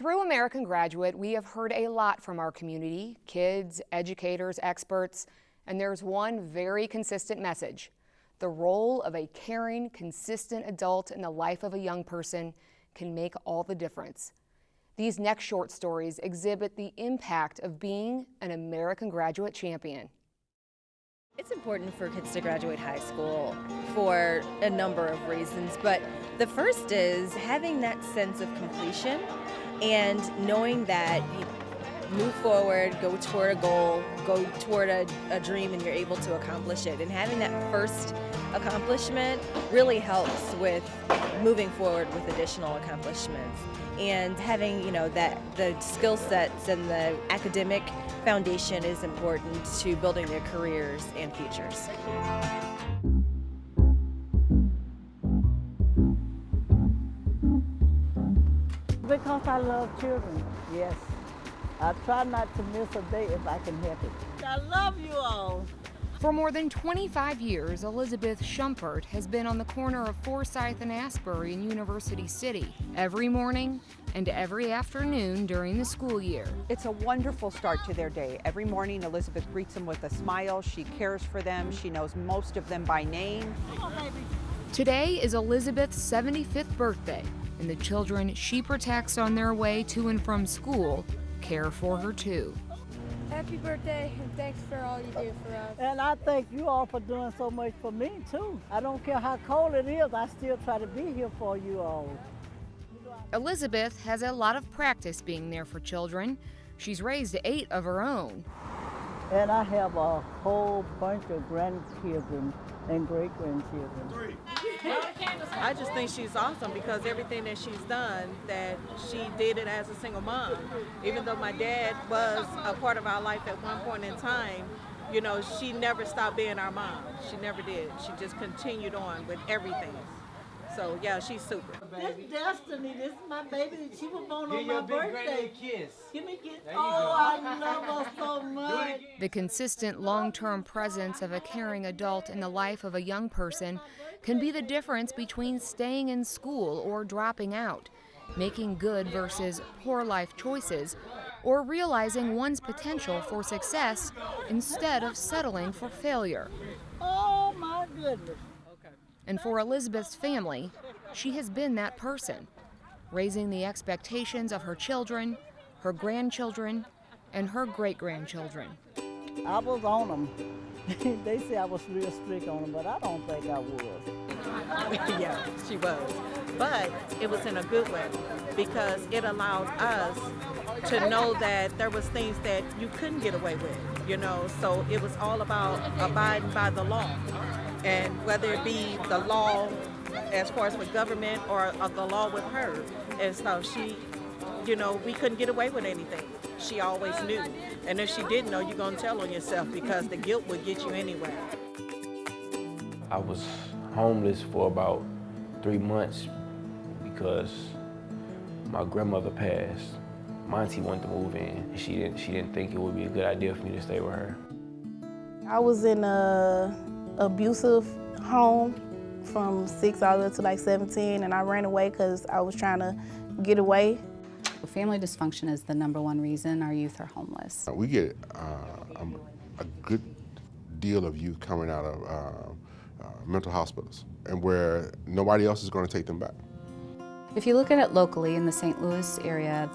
Through American Graduate, we have heard a lot from our community, kids, educators, experts, and there's one very consistent message. The role of a caring, consistent adult in the life of a young person can make all the difference. These next short stories exhibit the impact of being an American Graduate champion. It's important for kids to graduate high school for a number of reasons, but the first is having that sense of completion and knowing that you move forward, go toward a goal, go toward a dream, and you're able to accomplish it. And having that first accomplishment really helps with moving forward with additional accomplishments. And having, that the skill sets and the academic foundation is important to building their careers and futures. Because I love children, yes. I try not to miss a day if I can help it. I love you all. For more than 25 years, Elizabeth Schumpert has been on the corner of Forsyth and Asbury in University City every morning and every afternoon during the school year. It's a wonderful start to their day. Every morning, Elizabeth greets them with a smile. She cares for them. She knows most of them by name. Come on, baby. Today is Elizabeth's 75th birthday, and the children she protects on their way to and from school care for her too. Happy birthday, and thanks for all you do for us. And I thank you all for doing so much for me too. I don't care how cold it is, I still try to be here for you all. Elizabeth has a lot of practice being there for children. She's raised 8 of her own. And I have a whole bunch of grandchildren and great-grandchildren. I just think she's awesome because everything that she's done, that she did it as a single mom. Even though my dad was a part of our life at one point in time, she never stopped being our mom. She never did. She just continued on with everything. So yeah, she's super. This Destiny, this is my baby. She was born on my birthday. Kiss. Give me a kiss. Oh, I love her so much. The consistent long-term presence of a caring adult in the life of a young person can be the difference between staying in school or dropping out, making good versus poor life choices, or realizing one's potential for success instead of settling for failure. Oh my goodness. And for Elizabeth's family, she has been that person, raising the expectations of her children, her grandchildren, and her great-grandchildren. I was on them. They say I was real strict on them, but I don't think I was. Yeah, she was. But it was in a good way because it allowed us to know that there was things that you couldn't get away with, So it was all about abiding by the law. And whether it be the law as far as with government or the law with her. And so she, we couldn't get away with anything. She always knew. And if she didn't know, you're going to tell on yourself because the guilt would get you anyway. I was homeless for about 3 months because my grandmother passed. My auntie wanted to move in. She didn't think it would be a good idea for me to stay with her. I was in a abusive home from 6 all the way to like 17, and I ran away because I was trying to get away. Family dysfunction is the #1 reason our youth are homeless. We get a good deal of youth coming out of mental hospitals, and where nobody else is going to take them back. If you look at it locally in the St. Louis area,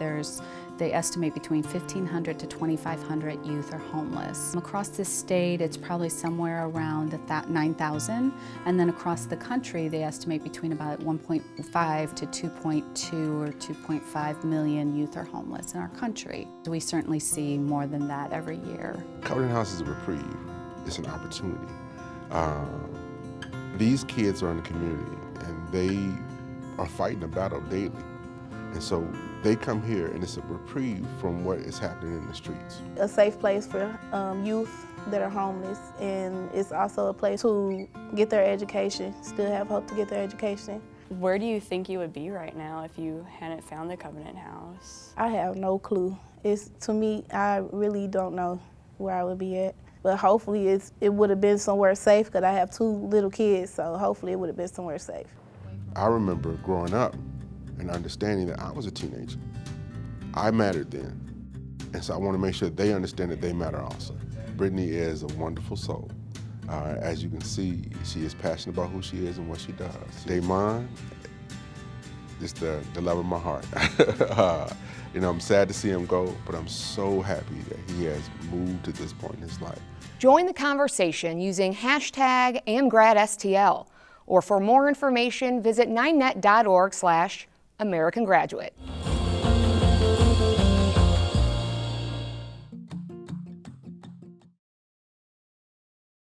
they estimate between 1,500 to 2,500 youth are homeless. Across the state, it's probably somewhere around 9,000, and then across the country, they estimate between about 1.5 to 2.2 or 2.5 million youth are homeless in our country. We certainly see more than that every year. Covenant House is a reprieve. It's an opportunity. These kids are in the community, and they are fighting a battle daily. And so they come here, and it's a reprieve from what is happening in the streets. A safe place for youth that are homeless, and it's also a place to get their education, still have hope to get their education. Where do you think you would be right now if you hadn't found the Covenant House? I have no clue. To me, I really don't know where I would be at. But hopefully it would have been somewhere safe because I have 2 little kids, so hopefully it would have been somewhere safe. I remember growing up and understanding that I was a teenager. I mattered then. And so I want to make sure they understand that they matter also. Brittany is a wonderful soul. As you can see, she is passionate about who she is and what she does. Damon, just the love of my heart. You know, I'm sad to see him go, but I'm so happy that he has moved to this point in his life. Join the conversation using hashtag AmGradSTL, or for more information, visit 9net.org/AmericanGraduate.